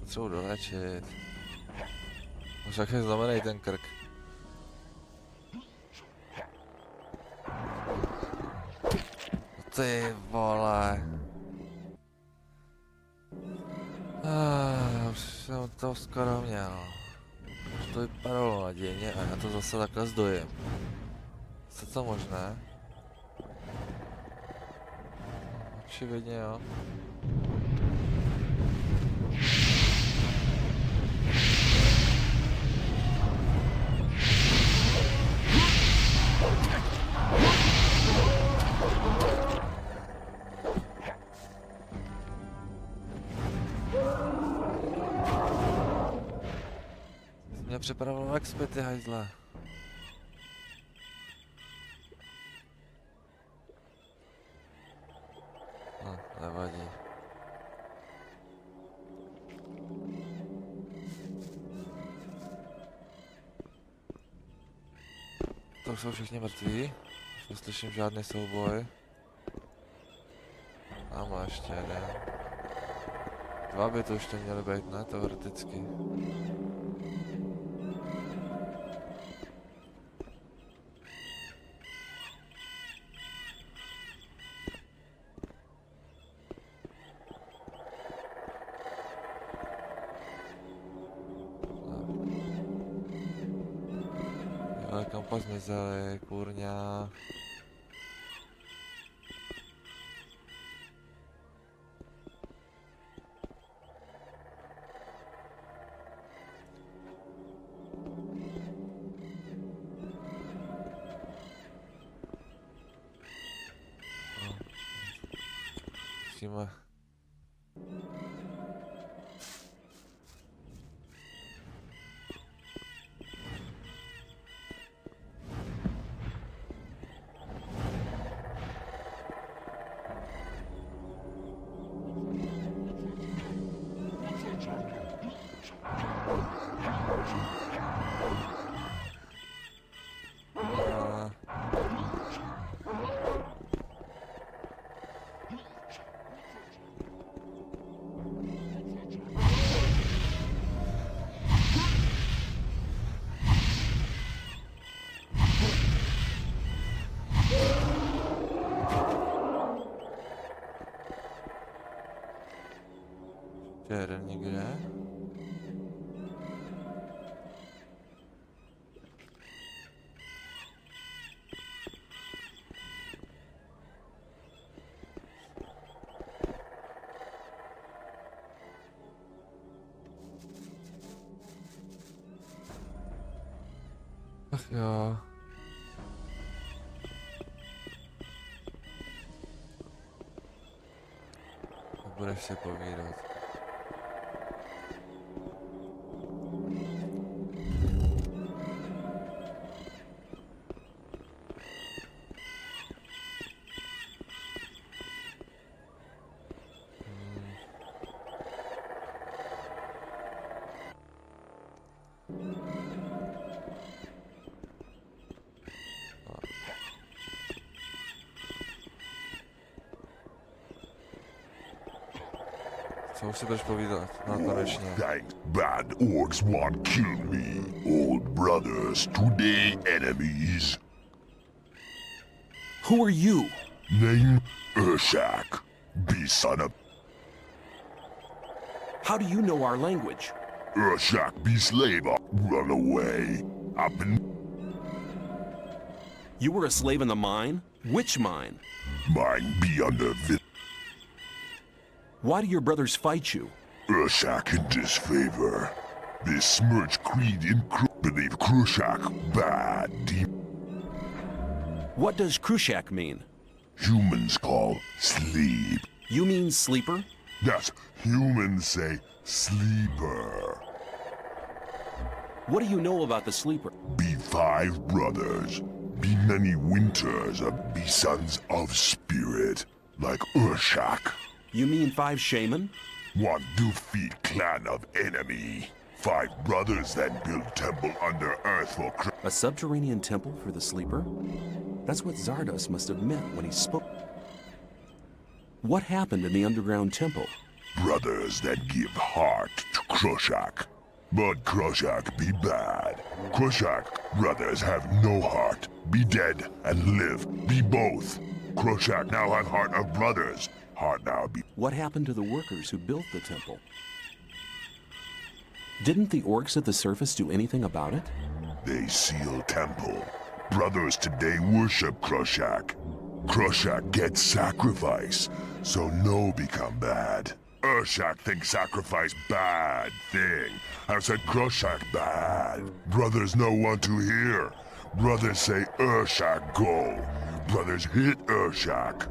[SPEAKER 1] Potřebuji dolečit. Však je znamenej ten krk. Ty vole. Už jsem to skoro měl. Už to vypadalo nadějně a já to zase takhle zdojím. Je to možné? Očividně jo. Mě připravil jak zpět ty hajzle. No, nevadí. To jsou všichni mrtví. Neslyším žádný souboj. A má ještě jeden. Dva by to už to měly být, ne? Teoreticky. Ale kam zmizeli, kurňa. Musíme... Jeden někde. Ach jo. Budeš si povídat. Co už si budeš povídat? No konečně.
[SPEAKER 7] Thanks, bad orcs want kill me. Old brothers, today enemies.
[SPEAKER 3] Who are you?
[SPEAKER 7] Name Urshak. Be son of
[SPEAKER 3] How do you know our language?
[SPEAKER 7] Urshak, be slave up, run away. Up in
[SPEAKER 3] You were a slave in the mine? Which mine?
[SPEAKER 7] mine be under
[SPEAKER 3] Why do your brothers fight you?
[SPEAKER 7] Urshak in disfavor. This smirch creed in believe Krushak bad deep.
[SPEAKER 3] What does Krushak mean?
[SPEAKER 7] Humans call sleep.
[SPEAKER 3] You mean sleeper?
[SPEAKER 7] Yes, humans say sleeper.
[SPEAKER 3] What do you know about the sleeper?
[SPEAKER 7] Be 5 brothers. Be many winters of be sons of spirit. Like Urshak.
[SPEAKER 3] You mean 5 shaman?
[SPEAKER 7] One defeat clan of enemy. 5 brothers then build temple under earth for
[SPEAKER 3] A subterranean temple for the sleeper? That's what Xardas must have meant when he spoke. What happened in the underground temple?
[SPEAKER 7] brothers that give heart to Krushak. But Krushak be bad. Krushak brothers have no heart. Be dead and live. Be both. Krushak now have heart of brothers. Heart now be...
[SPEAKER 3] What happened to the workers who built the temple? Didn't the orcs at the surface do anything about it?
[SPEAKER 7] They seal temple. Brothers today worship Krushak. Krushak gets sacrifice, so no become bad. Urshak think sacrifice bad thing. I said Krushak bad. Brothers no want to hear. Brothers say Urshak go. Brothers hit Urshak.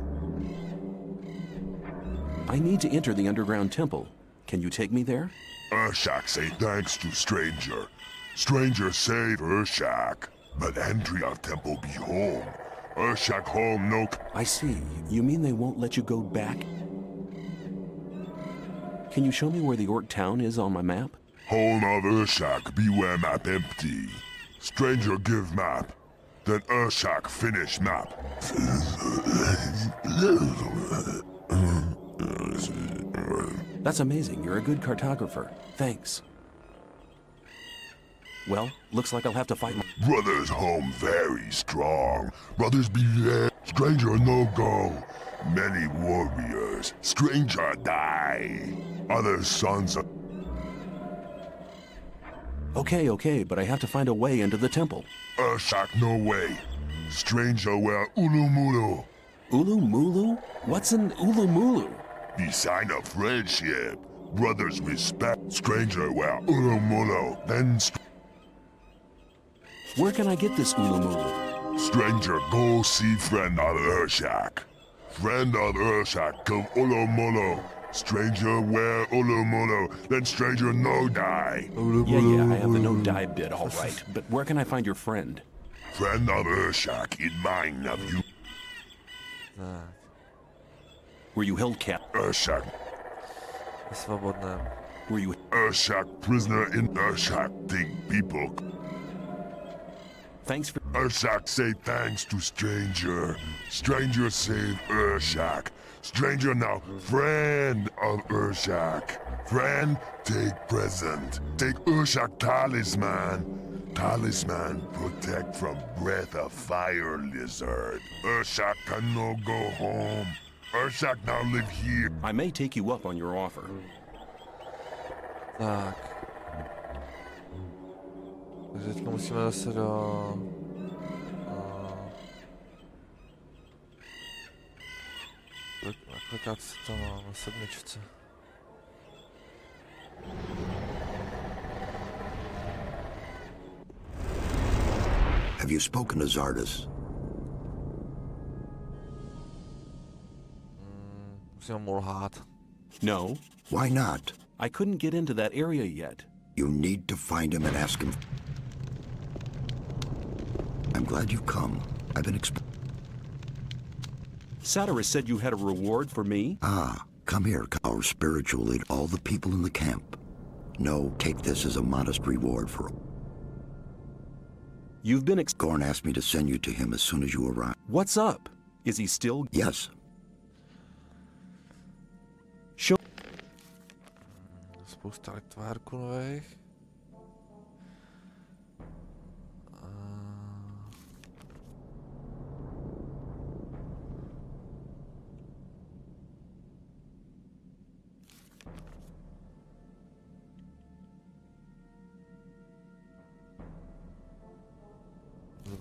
[SPEAKER 3] I need to enter the underground temple. Can you take me there?
[SPEAKER 7] Urshak say thanks to stranger. Stranger save Urshak. But entry of temple be home. Urshak home no...
[SPEAKER 3] I see. You mean they won't let you go back? Can you show me where the orc town is on my map?
[SPEAKER 7] Home of Urshak, beware map empty. Stranger give map. Then Urshak finish map.
[SPEAKER 3] That's amazing. You're a good cartographer. Thanks. Well, looks like I'll have to fight my...
[SPEAKER 7] Brothers home very strong. Brothers be there. Stranger no go. Many warriors. Stranger die. Other sons of...
[SPEAKER 3] Okay, but I have to find a way into the temple.
[SPEAKER 7] Urshak no way. Stranger wear Ulumulu.
[SPEAKER 3] Ulumulu? What's an Ulumulu?
[SPEAKER 7] The sign of friendship. Brothers respect. Stranger wear Ulumulu. Then
[SPEAKER 3] Where can I get this Ulumulu?
[SPEAKER 7] stranger go see friend of Urshak. Friend of Urshak come Ulumulu. Stranger wear Ulumulu. Then stranger no die.
[SPEAKER 3] Yeah, I have the no die bit, all right. But where can I find your friend?
[SPEAKER 7] Friend of Urshak in mind of you.
[SPEAKER 1] Tak,
[SPEAKER 3] Were you held cap?
[SPEAKER 7] Urshak.
[SPEAKER 1] je svobodném.
[SPEAKER 3] Were you...
[SPEAKER 7] Urshak prisoner in Urshak think people.
[SPEAKER 3] Thanks for...
[SPEAKER 7] Urshak say thanks to stranger. Stranger save Urshak. Stranger now friend of Urshak. Friend take present. Take Urshak talisman. Talisman protect from breath of fire lizard. Urshak can no go home. Urshak now live here.
[SPEAKER 3] I may take you up on your offer.
[SPEAKER 1] Tak. Takže teďka musíme zase do... Na klikaci to mám, na sedmičce.
[SPEAKER 2] Have you spoken to Xardas?
[SPEAKER 1] Musím mu lhát.
[SPEAKER 3] No,
[SPEAKER 2] Why not?
[SPEAKER 3] I couldn't get into that area yet.
[SPEAKER 2] You need to find him and ask him. I'm glad you've come. I've been
[SPEAKER 3] Zdarec said you had a reward for me?
[SPEAKER 2] Ah, come here. Our spiritual lead, all the people in the camp. No, take this as a modest reward for...
[SPEAKER 3] You've been
[SPEAKER 2] Gorn asked me to send you to him as soon as you arrive.
[SPEAKER 3] What's up? Is he still...
[SPEAKER 2] Yes.
[SPEAKER 3] Show...
[SPEAKER 1] Spousta tvárků nových.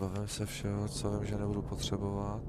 [SPEAKER 1] Zbavím se všeho, co vím, že nebudu potřebovat.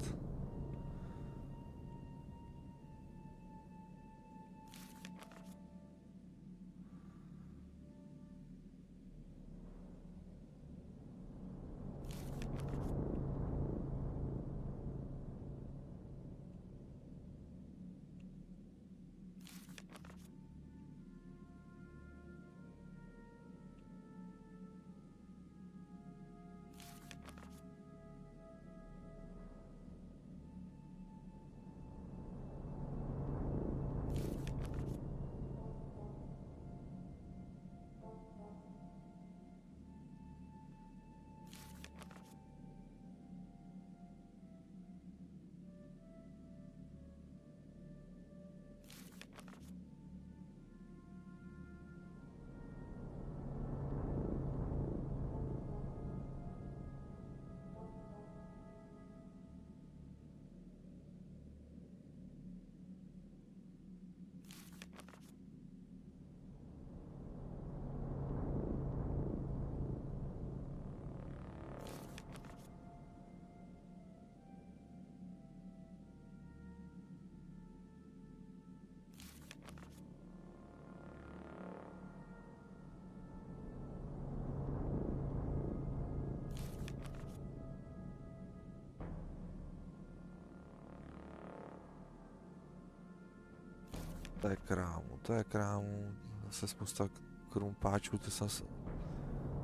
[SPEAKER 1] To je krámu, zase spousta krumpáčů, to jsem se...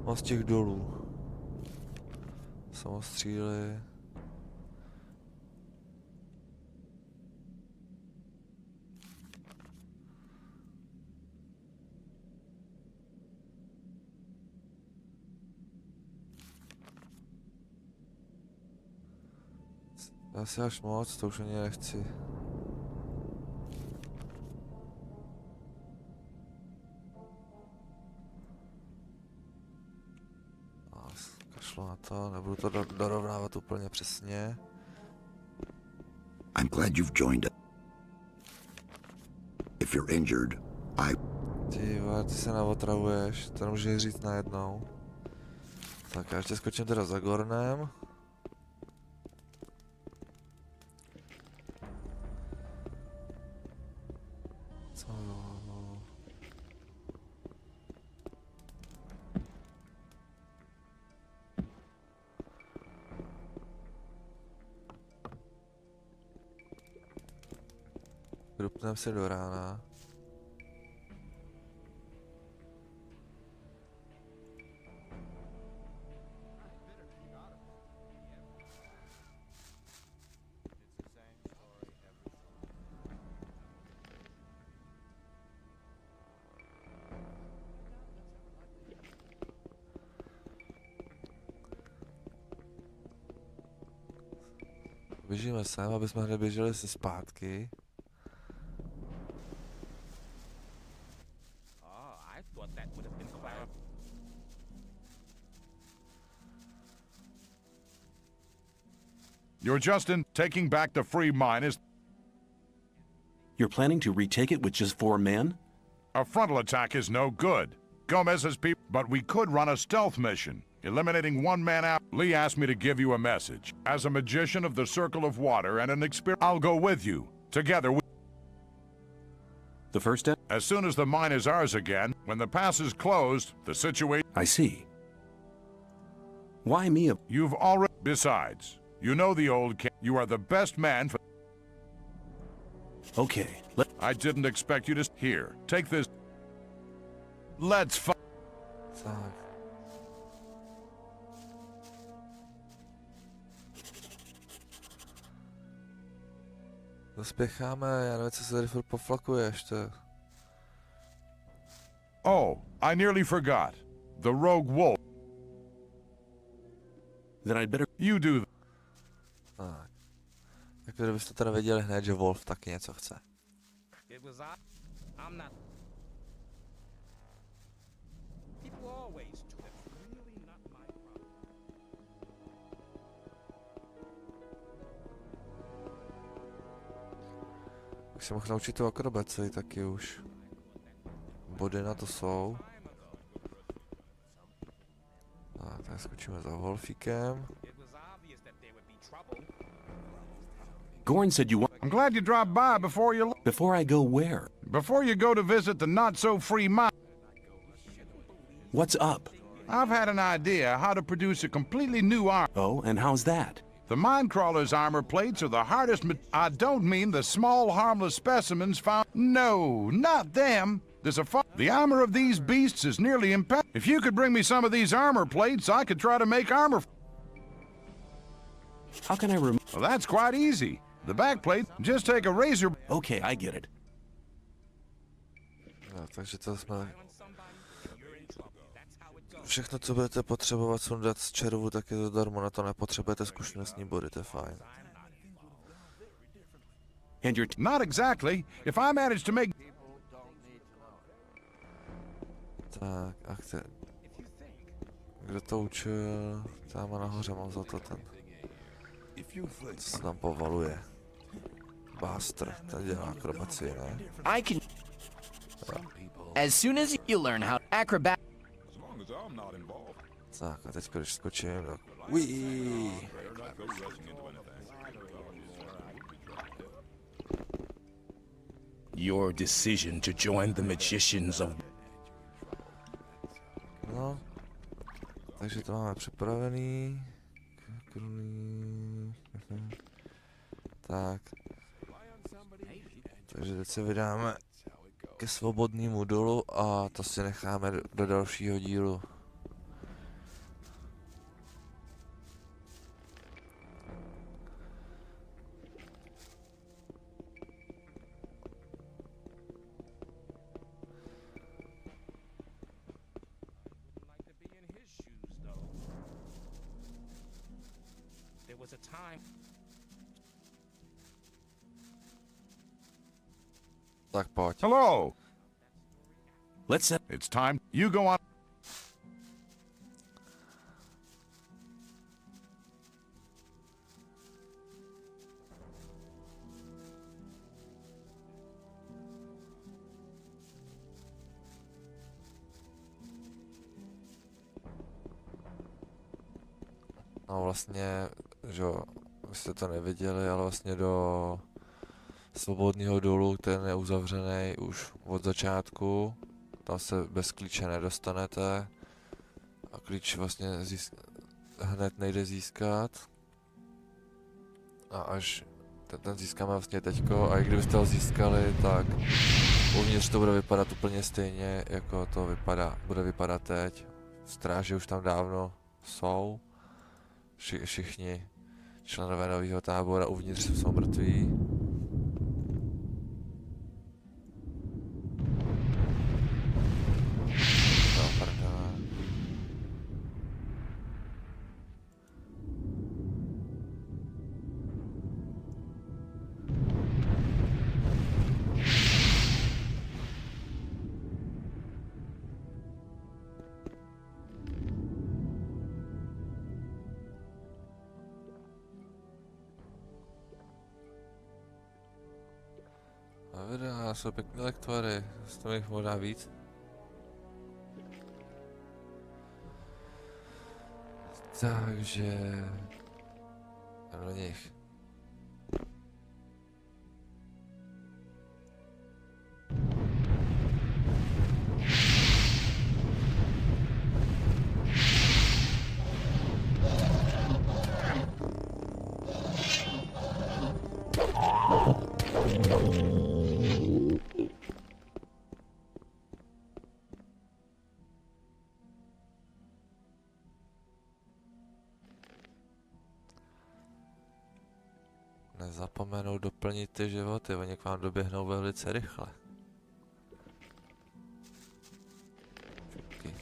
[SPEAKER 1] Mám z těch dolů. Samostříly. Asi až moc, to už ani nechci. Kašlu na to, nebudu to dorovnávat úplně přesně.
[SPEAKER 2] I'm glad you've joined us. If you're injured,
[SPEAKER 1] Ty vole, ty se naotravuješ, to nemůžeš říct najednou. Tak já ještě skočím teda za Gornem. Co? Grupneme se do rána. Běžíme sem, aby jsme hned běželi si zpátky.
[SPEAKER 11] You're Justin, taking back the free mine is...
[SPEAKER 3] You're planning to retake it with just 4 men?
[SPEAKER 11] A frontal attack is no good. Gomez's people... But we could run a stealth mission, eliminating one man out. Lee asked me to give you a message. As a magician of the Circle of Water and an expert... I'll go with you. Together we...
[SPEAKER 3] The first step?
[SPEAKER 11] As soon as the mine is ours again, when the pass is closed, the situation...
[SPEAKER 3] I see. Why me?
[SPEAKER 11] You've already... Besides, you know the old king. You are the best man for...
[SPEAKER 3] Okay,
[SPEAKER 11] I didn't expect you to... Here, take this... Let's fight.
[SPEAKER 1] Tak. Zaspěcháme, já nevím, co se tady furt poflakuješ, to...
[SPEAKER 11] Oh, I nearly forgot. The rogue wolf.
[SPEAKER 3] Then I'd better...
[SPEAKER 11] You do...
[SPEAKER 1] Tak. Tak kdybyste teda věděli hned, že Wolf taky něco chce. Bych se mohl naučit tu akrobaci taky už. Body na to jsou. Tak, tady skočíme za Wolfíkem.
[SPEAKER 3] Gorn said you want...
[SPEAKER 11] I'm glad you dropped by before you...
[SPEAKER 3] Before I go where?
[SPEAKER 11] Before you go to visit the not-so-free mine.
[SPEAKER 3] What's up?
[SPEAKER 11] I've had an idea how to produce a completely new arm.
[SPEAKER 3] Oh, and how's that?
[SPEAKER 11] The mine crawler's armor plates are the hardest I don't mean the small, harmless specimens found... No, not them. There's a The armor of these beasts is nearly impenetrable. If you could bring me some of these armor plates, I could try to make armor...
[SPEAKER 3] How can I remove...
[SPEAKER 11] Well, that's quite easy. The back plate, just take a razor...
[SPEAKER 3] Okay, I get it.
[SPEAKER 1] No, takže to jsme... Všechno, co budete potřebovat sundat z červu, tak je to zadarmo, na to nepotřebujete zkušenostní body, to je fajn.
[SPEAKER 11] And you're... Not exactly. If I manage to make...
[SPEAKER 1] Tak, a kdo to učil? Tam nahoře mám za to ten... Co se tam povaluje? Bastr, ten dělá akrobaci, ne?
[SPEAKER 6] I can... As soon as you learn how acrobat...
[SPEAKER 1] Tak, a teď když skočím, tak... Uiii.
[SPEAKER 4] Your decision to join the magicians of...
[SPEAKER 1] No. Takže to máme připravený. Tak. Takže teď se vydáme ke svobodnému dolu a to si necháme do dalšího dílu. Tak pojď.
[SPEAKER 11] Hello!
[SPEAKER 10] Let's set.
[SPEAKER 11] It's time. You go on.
[SPEAKER 1] No vlastně, že jo, vy jste to neviděli, ale vlastně do svobodného dolu, ten je uzavřený už od začátku. Tam se bez klíče nedostanete. A klíč vlastně hned nejde získat. A až ten získáme vlastně teďko, a i kdybyste ho získali, tak uvnitř to bude vypadat úplně stejně, jako to bude vypadat teď. Stráže už tam dávno jsou. Všichni členové nového tábora uvnitř jsou mrtví. Videa, jsou pěkné lektory, z toho jich možná víc. Takže... do nich. Nezapomenou doplnit ty životy, oni k vám doběhnou velice rychle. Čuky.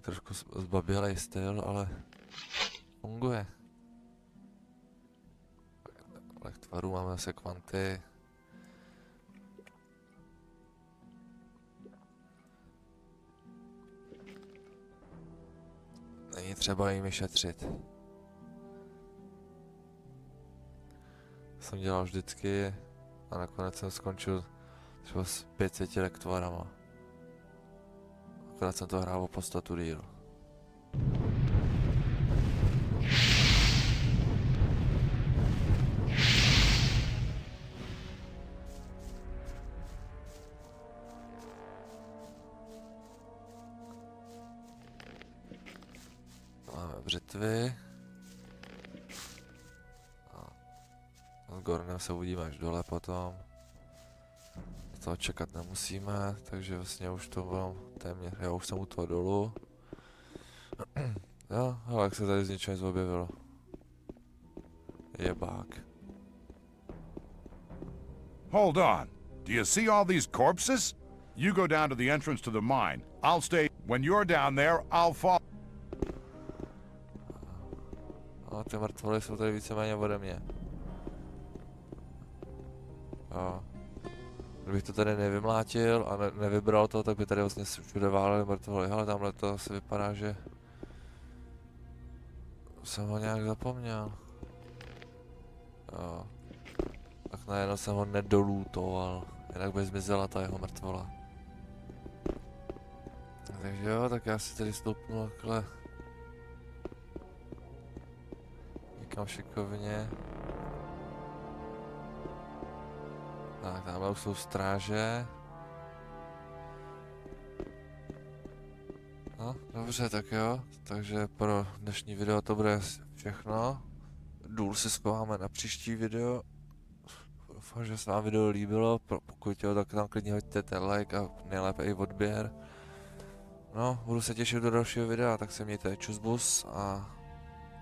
[SPEAKER 1] Trošku zbabělej styl, ale funguje. Lektvarů máme zase kvanty. Není třeba jimi šetřit. Jsem dělal vždycky a nakonec jsem skončil třeba s 500 lektvarama. Akorát jsem to hrál o podstatu díl. Máme břitvy. A s Gornem se uvidíme až dole potom. Toho čekat nemusíme, takže vlastně už to bylo téměř, já už jsem u toho dolů. Jo, ale jak se tady z ničeho nic objevilo. Jebák.
[SPEAKER 11] Hold on. Do you see all these corpses? You go down to the entrance to the mine. I'll stay. When you're down there, I'll follow.
[SPEAKER 1] No, ty mrtvoly jsou tady víceméně ode mě. Jo. Kdybych to tady nevymlátil a nevybral to, tak by tady vlastně všude válely mrtvoly. Ale tamhle to asi vypadá, že jsem ho nějak zapomněl. Jo. Tak najednou jsem ho nedolůtoval, jinak by zmizela ta jeho mrtvola. Takže jo, tak já si tady stoupnu takhle někam šikovně. Tak, tamhle už jsou stráže. No, dobře, tak jo. Takže pro dnešní video to bude všechno. Důl si schováme na příští video. Doufám, že se vám video líbilo. Pokud jo, tak tam klidně hoďte ten like a nejlépe i odběr. No, budu se těšit do dalšího videa, tak se mějte, čus bus a